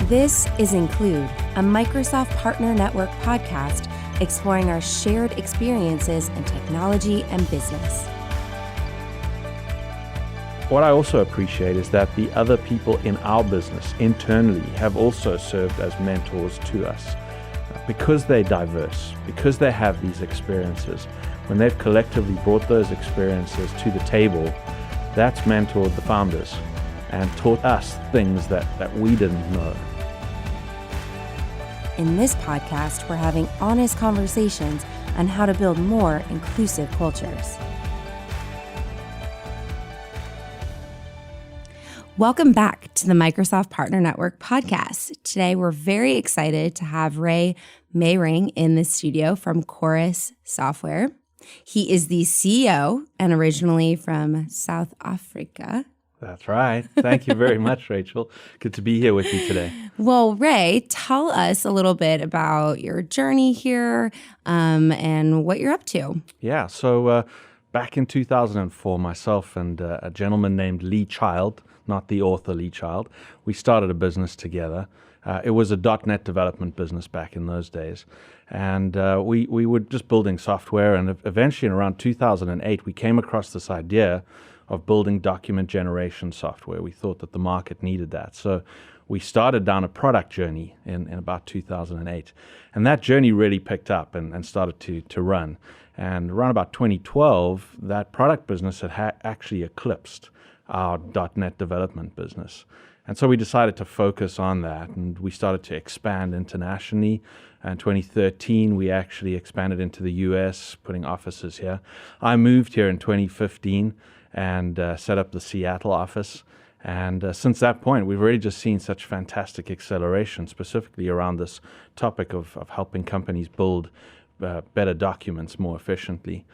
This is Include, a Microsoft Partner Network podcast exploring our shared experiences in technology and business. What I also appreciate is that the other people in our business internally have also served as mentors to us. Because they're diverse, because they have these experiences, when they've collectively brought those experiences to the table, that's mentored the founders and taught us things that we didn't know. In this podcast, we're having honest conversations on how to build more inclusive cultures. Welcome back to the Microsoft Partner Network podcast. Today, we're very excited to have Ray Meiring in the studio from Qorus Software. He is the CEO and originally from South Africa. That's right. Thank you very much, Rachel. Good to be here with you today. Well, Ray, tell us a little bit about your journey here and what you're up to. Yeah, so back in 2004, myself and a gentleman named Lee Child, not the author Lee Child, we started a business together. It was a .NET development business back in those days. And we were just building software. And eventually, in around 2008, we came across this idea of building document generation software. We thought that the market needed that. So we started down a product journey in about 2008. And that journey really picked up and started to run. And around about 2012, that product business had actually eclipsed our .NET development business. And so we decided to focus on that, and we started to expand internationally. In 2013, we actually expanded into the US, putting offices here. I moved here in 2015 and set up the Seattle office. And since that point, we've really just seen such fantastic acceleration, specifically around this topic of helping companies build better documents more efficiently.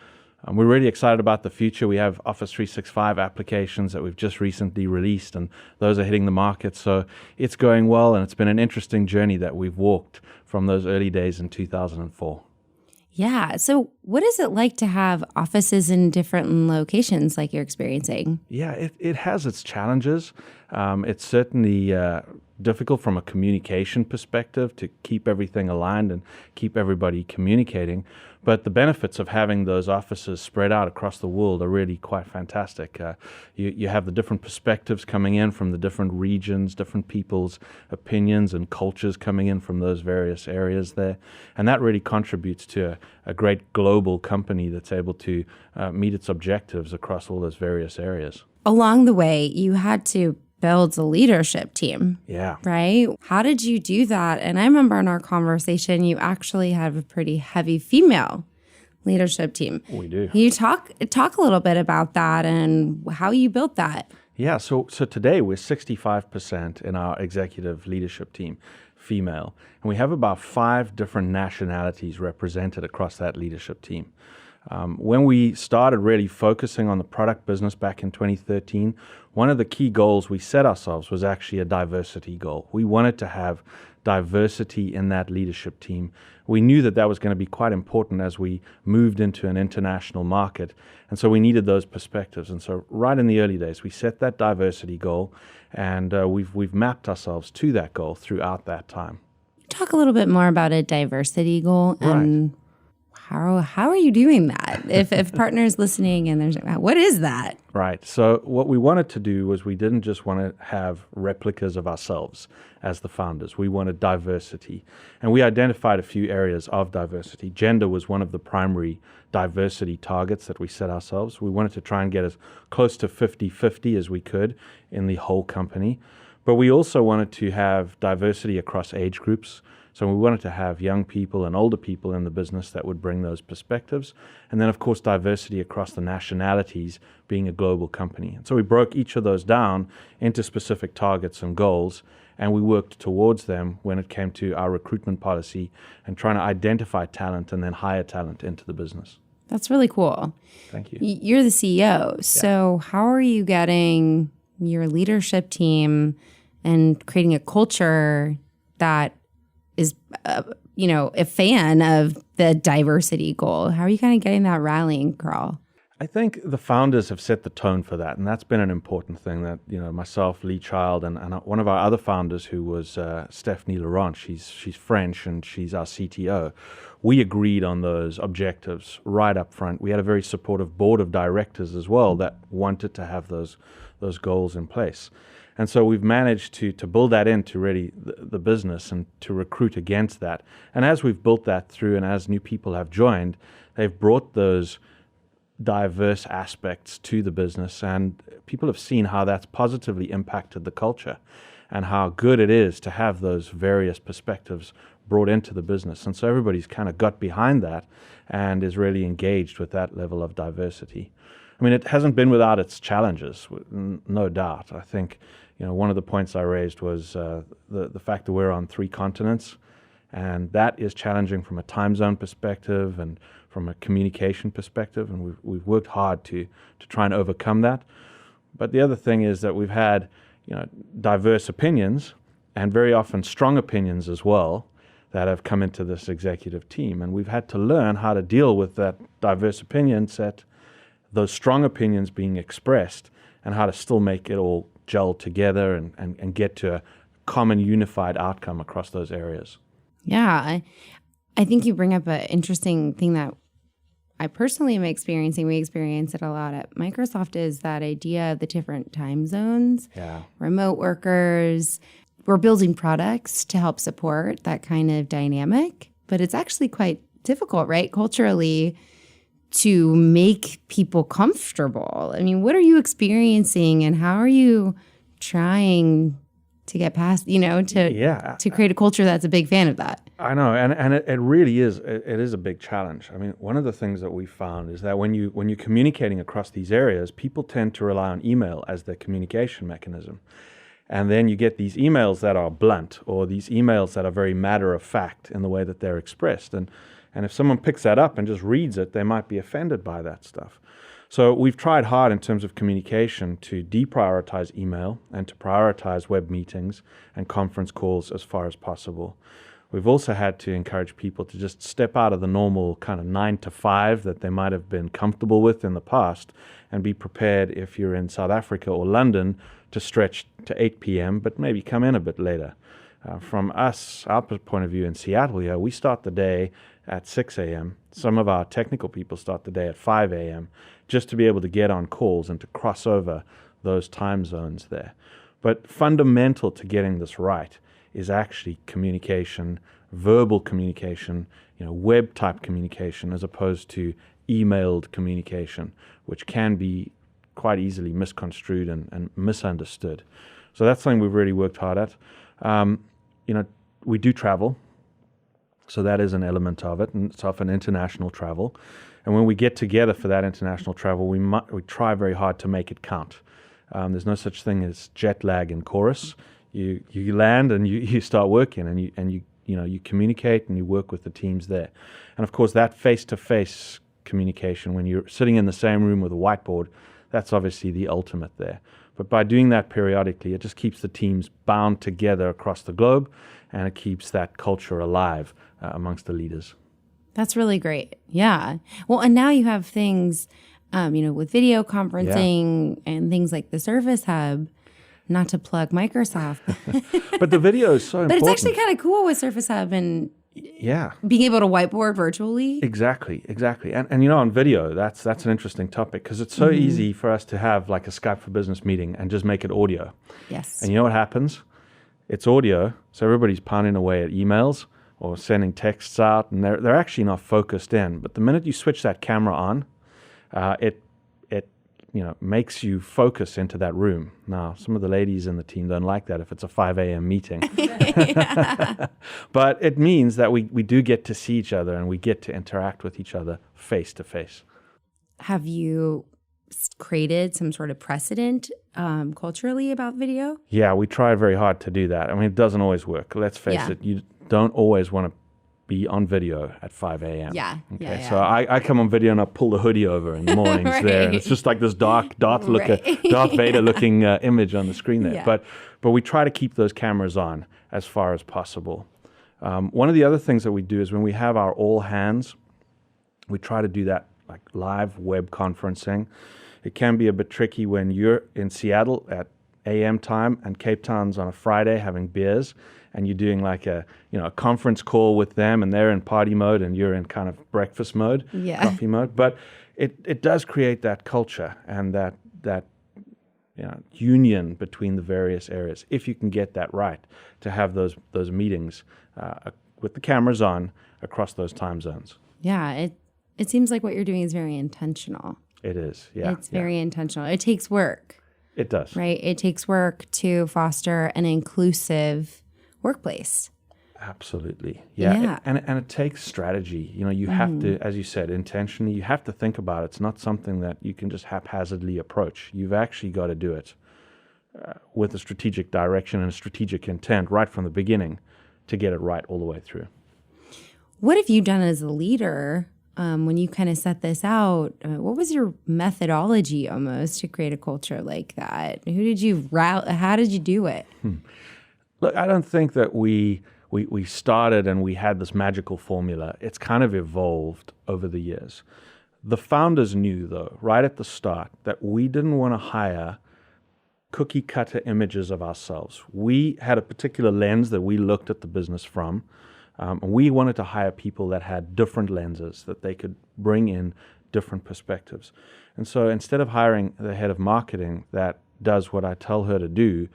We're really excited about the future. We have Office 365 applications that we've just recently released, and those are hitting the market. So it's going well, and it's been an interesting journey that we've walked from those early days in 2004. Yeah. So what is it like to have offices in different locations like you're experiencing? Yeah, it has its challenges. It's certainly difficult from a communication perspective to keep everything aligned and keep everybody communicating. But the benefits of having those offices spread out across the world are really quite fantastic. You have the different perspectives coming in from the different regions, different people's opinions and cultures coming in from those various areas there. And that really contributes to a great global company that's able to meet its objectives across all those various areas. Along the way, you had to build a leadership team. Yeah. Right? How did you do that? And I remember in our conversation, you actually have a pretty heavy female leadership team. We do. Can you talk a little bit about that and how you built that? Yeah, so today we're 65% in our executive leadership team, female. And we have about 5 different nationalities represented across that leadership team. When we started really focusing on the product business back in 2013, one of the key goals we set ourselves was actually a diversity goal. We wanted to have diversity in that leadership team. We knew that was going to be quite important as we moved into an international market, and so we needed those perspectives. And so right in the early days, we set that diversity goal, and we've mapped ourselves to that goal throughout that time. Talk a little bit more about a diversity goal and how are you doing that? If partners listening and there's what is that? Right. So what we wanted to do was we didn't just want to have replicas of ourselves as the founders. We wanted diversity. And we identified a few areas of diversity. Gender was one of the primary diversity targets that we set ourselves. We wanted to try and get as close to 50-50 as we could in the whole company. But we also wanted to have diversity across age groups. So we wanted to have young people and older people in the business that would bring those perspectives. And then, of course, diversity across the nationalities, being a global company. And so we broke each of those down into specific targets and goals, and we worked towards them when it came to our recruitment policy and trying to identify talent and then hire talent into the business. That's really cool. Thank you. You're the CEO. So how are you getting your leadership team and creating a culture that is, a fan of the diversity goal? How are you kind of getting that rallying call? I think the founders have set the tone for that, and that's been an important thing. That myself, Lee Child, and one of our other founders, who was Stephanie Laurent. She's French, and she's our CTO. We agreed on those objectives right up front. We had a very supportive board of directors as well that wanted to have those goals in place, and so we've managed to build that into really the business and to recruit against that. And as we've built that through, and as new people have joined, they've brought those diverse aspects to the business, and people have seen how that's positively impacted the culture and how good it is to have those various perspectives brought into the business. And so everybody's kind of got behind that and is really engaged with that level of diversity. I mean, it hasn't been without its challenges, no doubt. I think one of the points I raised was the fact that we're on 3 continents, and that is challenging from a time zone perspective and from a communication perspective, and we've worked hard to try and overcome that. But the other thing is that we've had diverse opinions, and very often strong opinions as well, that have come into this executive team, and we've had to learn how to deal with that diverse opinion set, those strong opinions being expressed, and how to still make it all gel together and get to a common unified outcome across those areas. Yeah, I think you bring up an interesting thing that I personally am experiencing. We experience it a lot at Microsoft, is that idea of the different time zones, remote workers. We're building products to help support that kind of dynamic, but it's actually quite difficult, right, culturally, to make people comfortable. I mean, what are you experiencing, and how are you trying to get past, to create a culture that's a big fan of that? I know, and it really is. It is a big challenge. I mean, one of the things that we found is that when you're communicating across these areas, people tend to rely on email as their communication mechanism. And then you get these emails that are blunt, or these emails that are very matter of fact in the way that they're expressed. And if someone picks that up and just reads it, they might be offended by that stuff. So we've tried hard in terms of communication to deprioritize email and to prioritize web meetings and conference calls as far as possible. We've also had to encourage people to just step out of the normal kind of 9 to 5 that they might have been comfortable with in the past, and be prepared, if you're in South Africa or London, to stretch to 8 p.m., but maybe come in a bit later. From us, our point of view in Seattle here, we start the day at 6 a.m. Some of our technical people start the day at 5 a.m. just to be able to get on calls and to cross over those time zones there. But fundamental to getting this right is actually communication, verbal communication, web-type communication, as opposed to emailed communication, which can be quite easily misconstrued and misunderstood. So that's something we've really worked hard at. We do travel, so that is an element of it, and it's often international travel. And when we get together for that international travel, we try very hard to make it count. There's no such thing as jet lag in Qorus. You land and you start working, and you communicate and you work with the teams there. And of course, that face-to-face communication, when you're sitting in the same room with a whiteboard, that's obviously the ultimate there. But by doing that periodically, it just keeps the teams bound together across the globe, and it keeps that culture alive amongst the leaders. That's really great. Yeah. Well, and now you have things, with video conferencing and things like the Service Hub. Not to plug Microsoft. But the video is so important. But it's actually kind of cool with Service Hub and being able to whiteboard virtually. Exactly. And on video, that's an interesting topic, because it's so easy for us to have like a Skype for Business meeting and just make it audio. Yes. And you know what happens? It's audio, so everybody's pounding away at emails or sending texts out, and they're actually not focused in. But the minute you switch that camera on, it makes you focus into that room. Now, some of the ladies in the team don't like that if it's a 5 a.m. meeting. But it means that we do get to see each other, and we get to interact with each other face to face. Have you created some sort of precedent culturally about video? Yeah, we try very hard to do that. I mean, it doesn't always work. Let's face it, you don't always want to be on video at 5 a.m. Yeah. Okay. Yeah. So I come on video and I pull the hoodie over in the mornings Right. there. And it's just like this Darth Vader looking image on the screen there. Yeah. But we try to keep those cameras on as far as possible. One of the other things that we do is when we have our all hands, we try to do that like live web conferencing. It can be a bit tricky when you're in Seattle at AM time and Cape Town's on a Friday having beers, and you're doing like a conference call with them, and they're in party mode and you're in kind of breakfast mode, coffee mode. But it does create that culture and that union between the various areas, if you can get that right, to have those meetings with the cameras on across those time zones. Yeah, it seems like what you're doing is very intentional. It is, yeah. It's very intentional. It takes work. It does. Right? It takes work to foster an inclusive workplace. Absolutely. Yeah. And it takes strategy. You have to, as you said, intentionally, you have to think about it. It's not something that you can just haphazardly approach. You've actually got to do it with a strategic direction and a strategic intent right from the beginning to get it right all the way through. What have you done as a leader when you kind of set this out? What was your methodology almost to create a culture like that? Who did you route? How did you do it? Look, I don't think that we started and we had this magical formula. It's kind of evolved over the years. The founders knew, though, right at the start, that we didn't want to hire cookie cutter images of ourselves. We had a particular lens that we looked at the business from. And we wanted to hire people that had different lenses, that they could bring in different perspectives. And so instead of hiring the head of marketing that does what I tell her to do,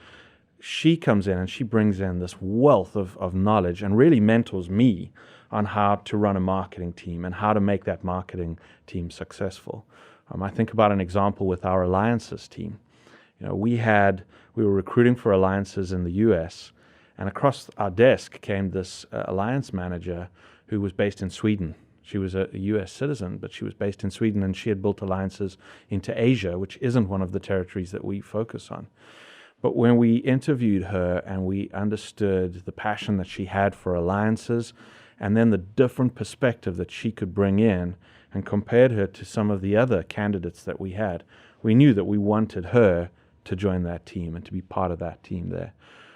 she comes in and she brings in this wealth of knowledge and really mentors me on how to run a marketing team and how to make that marketing team successful. I think about an example with our alliances team. We were recruiting for alliances in the US, and across our desk came this alliance manager who was based in Sweden. She was a US citizen, but she was based in Sweden, and she had built alliances into Asia, which isn't one of the territories that we focus on. But when we interviewed her and we understood the passion that she had for alliances and then the different perspective that she could bring in and compared her to some of the other candidates that we had, we knew that we wanted her to join that team and to be part of that team there.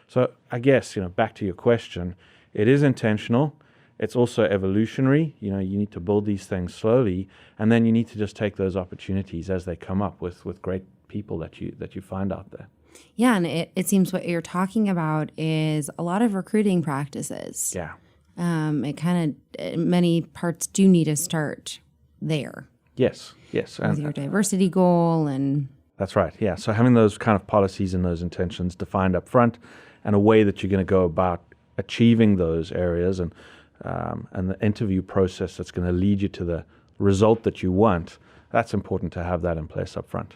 So I guess, back to your question, it is intentional. It's also evolutionary. You need to build these things slowly, and then you need to just take those opportunities as they come up with great people that you find out there. Yeah, and it seems what you're talking about is a lot of recruiting practices. Yeah. It kind of, many parts do need to start there. Yes. With your diversity goal and... That's right, yeah. So having those kind of policies and those intentions defined up front and a way that you're going to go about achieving those areas and the interview process that's going to lead you to the result that you want, that's important to have that in place up front.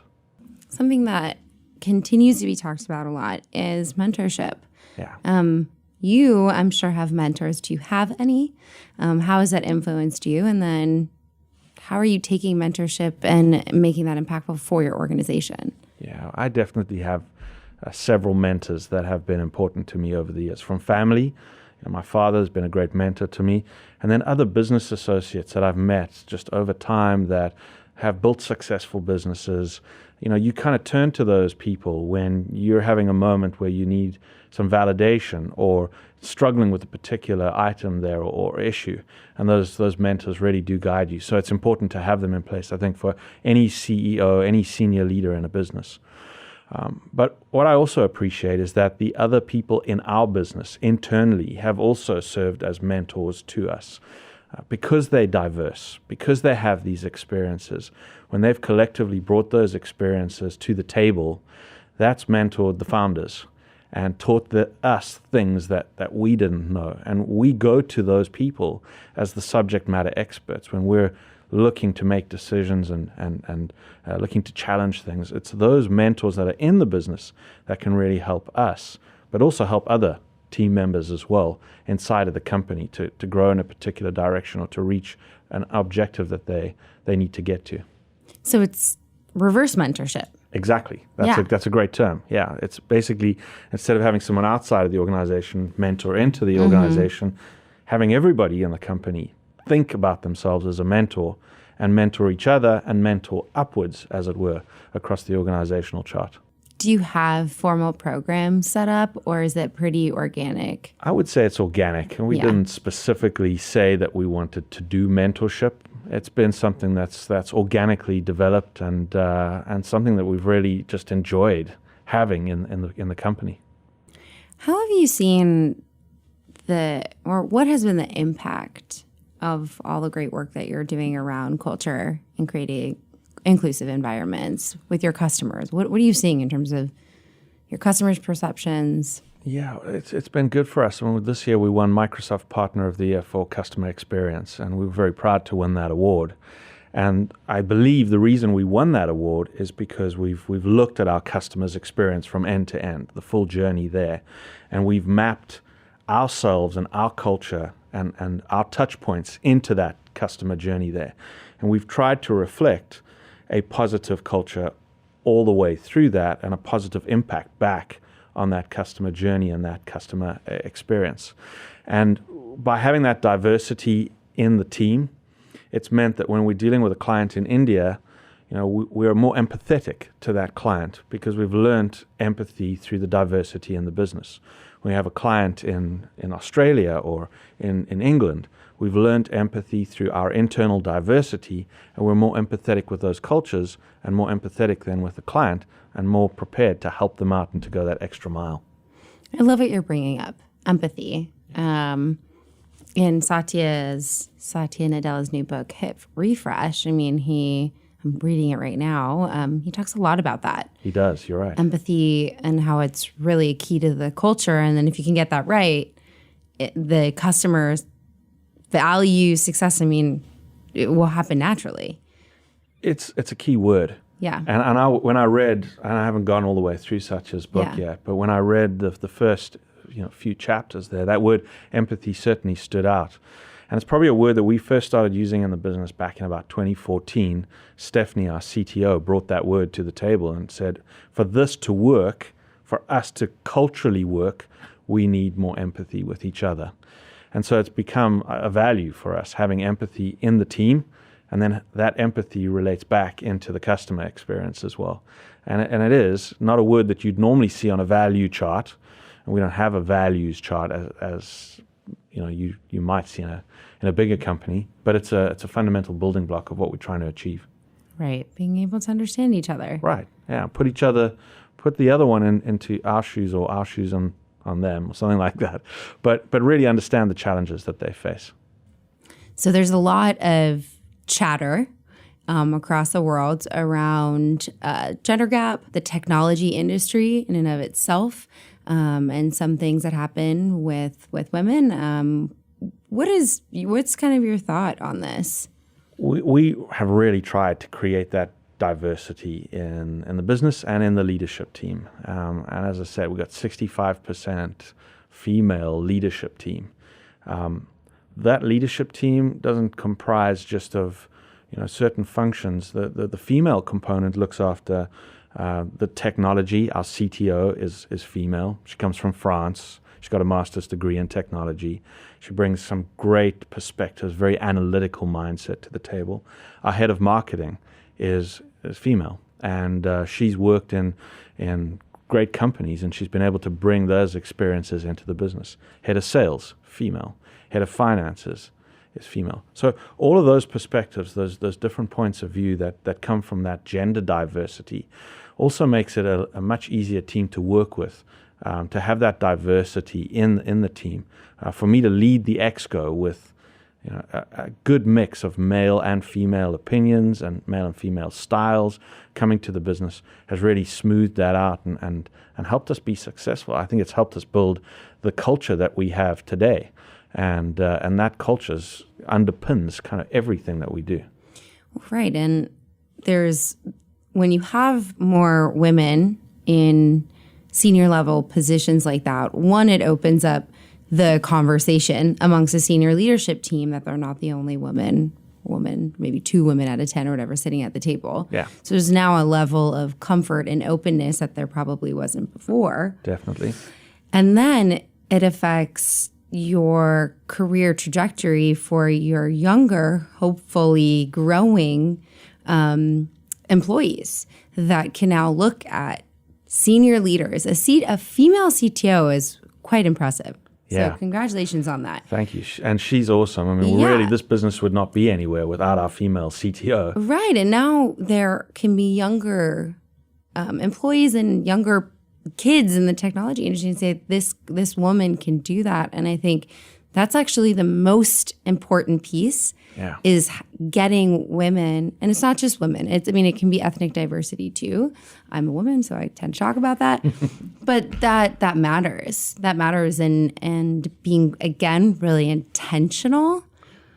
Something that continues to be talked about a lot is mentorship. Yeah. You, I'm sure, have mentors. Do you have any? How has that influenced you? And then how are you taking mentorship and making that impactful for your organization? Yeah, I definitely have several mentors that have been important to me over the years. From family, my father has been a great mentor to me, and then other business associates that I've met just over time that have built successful businesses. You kind of turn to those people when you're having a moment where you need some validation or struggling with a particular item there or issue, and those mentors really do guide you. So it's important to have them in place, I think, for any CEO, any senior leader in a business. But what I also appreciate is that the other people in our business internally have also served as mentors to us. Because they're diverse, because they have these experiences, when they've collectively brought those experiences to the table, that's mentored the founders and taught us things that we didn't know. And we go to those people as the subject matter experts when we're looking to make decisions and looking to challenge things. It's those mentors that are in the business that can really help us, but also help other team members as well inside of the company to grow in a particular direction or to reach an objective that they need to get to. So it's reverse mentorship. Exactly. That's a great term. Yeah. It's basically, instead of having someone outside of the organization mentor into the organization, having everybody in the company think about themselves as a mentor and mentor each other and mentor upwards, as it were, across the organizational chart. Do you have formal programs set up, or is it pretty organic? I would say it's organic, and we didn't specifically say that we wanted to do mentorship. It's been something that's organically developed and something that we've really just enjoyed having in the company. How have you seen what has been the impact of all the great work that you're doing around culture and creating inclusive environments with your customers? What are you seeing in terms of your customers' perceptions? Yeah, it's been good for us. This year we won Microsoft Partner of the Year for Customer Experience, and we were very proud to win that award. And I believe the reason we won that award is because we've looked at our customers' experience from end to end, the full journey there, and we've mapped ourselves and our culture and our touch points into that customer journey there. And we've tried to reflect a positive culture all the way through that and a positive impact back on that customer journey and that customer experience. And by having that diversity in the team, it's meant that when we're dealing with a client in India, we're more empathetic to that client because we've learned empathy through the diversity in the business. When we have a client in Australia or in England, we've learned empathy through our internal diversity, and we're more empathetic with those cultures and more empathetic then with the client and more prepared to help them out and to go that extra mile. I love what you're bringing up, empathy. In Satya Nadella's new book, Hit Refresh, I'm reading it right now. He talks a lot about that. He does, you're right. Empathy and how it's really a key to the culture. And then if you can get that right, the customers value success. It will happen naturally. It's a key word. Yeah. And when I read, and I haven't gone all the way through Satya's book yet, but when I read the first few chapters there, that word empathy certainly stood out. And it's probably a word that we first started using in the business back in about 2014. Stephanie, our CTO, brought that word to the table and said, for this to work, for us to culturally work, we need more empathy with each other. And so it's become a value for us, having empathy in the team, and then that empathy relates back into the customer experience as well. And it is not a word that you'd normally see on a value chart, and we don't have a values chart as you might see in a bigger company, but it's a fundamental building block of what we're trying to achieve. Right, being able to understand each other. Right, yeah, put the other one into our shoes or our shoes on them or something like that, but really understand the challenges that they face. So there's a lot of chatter across the world around gender gap, the technology industry in and of itself, and some things that happen with women. What's kind of your thought on this? We have really tried to create that diversity in the business and in the leadership team. And as I said, we've got 65% female leadership team. That leadership team doesn't comprise just of certain functions. The female component looks after the technology. Our CTO is female. She comes from France. She's got a master's degree in technology. She brings some great perspectives, very analytical mindset to the table. Our head of marketing is female, and she's worked in great companies, and she's been able to bring those experiences into the business. Head of sales, female. Head of finances is female. So all of those perspectives, those different points of view that come from that gender diversity also makes it a much easier team to work with, to have that diversity in the team. For me to lead the Exco with a good mix of male and female opinions and male and female styles coming to the business has really smoothed that out and helped us be successful. I think it's helped us build the culture that we have today. And that culture underpins kind of everything that we do. Right. And when you have more women in senior level positions like that, one, it opens up the conversation amongst a senior leadership team that they're not the only woman, maybe 2 women out of 10 or whatever sitting at the table. Yeah. So there's now a level of comfort and openness that there probably wasn't before. Definitely. And then it affects your career trajectory for your younger, hopefully growing employees that can now look at senior leaders. A female CTO is quite impressive. Yeah. So congratulations on that. Thank you. And she's awesome. I mean, really, this business would not be anywhere without our female CTO. Right. And now there can be younger employees and younger kids in the technology industry and say, this woman can do that. And I think that's actually the most important piece is getting women. And it's not just women. It can be ethnic diversity too. I'm a woman, so I tend to talk about that. But that matters. That matters. And being, again, really intentional.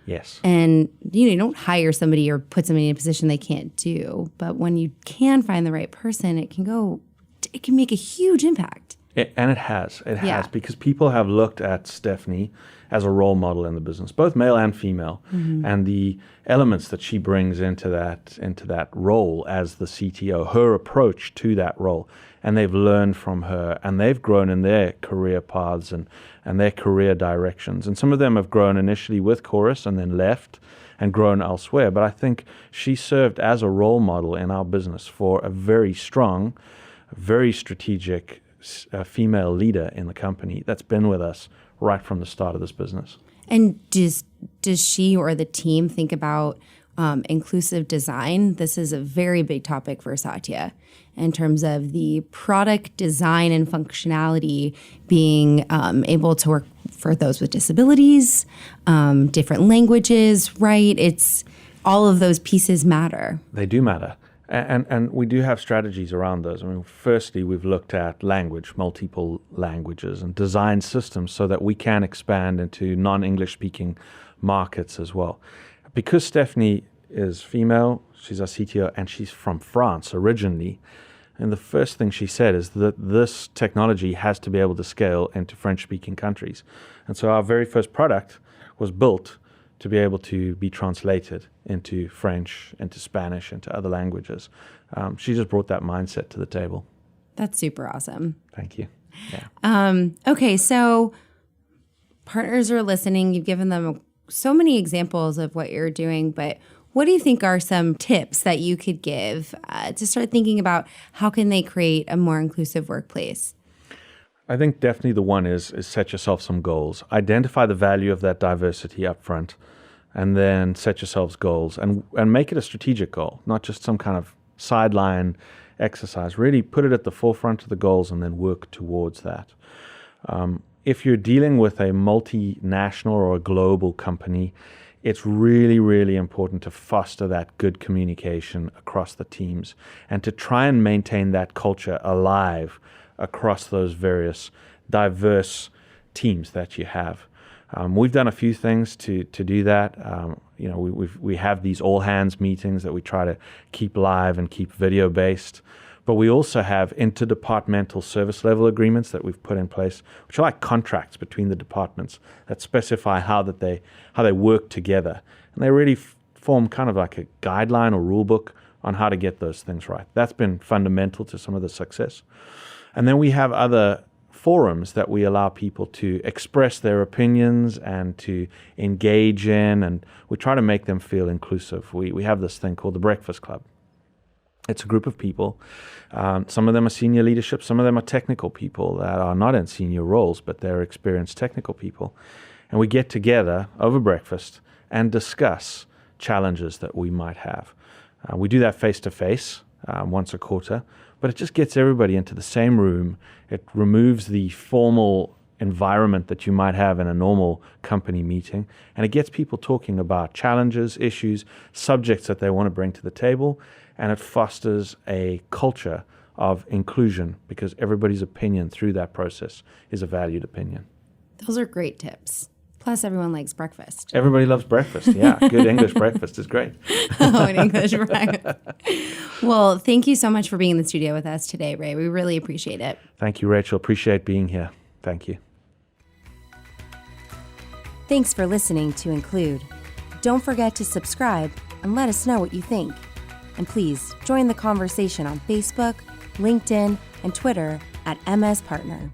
Yes. And you don't hire somebody or put somebody in a position they can't do. But when you can find the right person, it can make a huge impact. And it has. It has, because people have looked at Stephanie as a role model in the business, both male and female, and the elements that she brings into that role as the CTO, her approach to that role. And they've learned from her, and they've grown in their career paths and their career directions. And some of them have grown initially with Qorus and then left and grown elsewhere. But I think she served as a role model in our business for a very strong, very strategic female leader in the company that's been with us right from the start of this business. And does she or the team think about inclusive design? This is a very big topic for Satya in terms of the product design and functionality being able to work for those with disabilities, different languages, right? It's all of those pieces matter. They do matter. And we do have strategies around those. I mean, firstly, we've looked at language, multiple languages, and design systems so that we can expand into non-English speaking markets as well. Because Stephanie is female, she's our CTO, and she's from France originally. And the first thing she said is that this technology has to be able to scale into French-speaking countries. And so our very first product was built to be able to be translated into French, into Spanish, into other languages. She just brought that mindset to the table. That's super awesome. Thank you. Yeah. Okay, so partners are listening. You've given them so many examples of what you're doing, but what do you think are some tips that you could give to start thinking about how can they create a more inclusive workplace? I think definitely the one is set yourself some goals. Identify the value of that diversity up front, and then set yourselves goals and make it a strategic goal, not just some kind of sideline exercise. Really put it at the forefront of the goals and then work towards that. If you're dealing with a multinational or a global company, it's really, really important to foster that good communication across the teams and to try and maintain that culture alive across those various diverse teams that you have. We've done a few things to do that. We have these all hands meetings that we try to keep live and keep video based. But we also have interdepartmental service level agreements that we've put in place, which are like contracts between the departments that specify how they work together. And they really form kind of like a guideline or rule book on how to get those things right. That's been fundamental to some of the success. And then we have other forums that we allow people to express their opinions and to engage in, and we try to make them feel inclusive. We have this thing called the Breakfast Club. It's a group of people. Some of them are senior leadership. Some of them are technical people that are not in senior roles, but they're experienced technical people. And we get together over breakfast and discuss challenges that we might have. We do that face-to-face once a quarter, but it just gets everybody into the same room. It removes the formal environment that you might have in a normal company meeting, and it gets people talking about challenges, issues, subjects that they want to bring to the table, and it fosters a culture of inclusion because everybody's opinion through that process is a valued opinion. Those are great tips. Plus, everyone likes breakfast. Everybody loves breakfast. Yeah, good English breakfast is great. An English breakfast. Well, thank you so much for being in the studio with us today, Ray. We really appreciate it. Thank you, Rachel. Appreciate being here. Thank you. Thanks for listening to Include. Don't forget to subscribe and let us know what you think. And please join the conversation on Facebook, LinkedIn, and Twitter at MS Partner.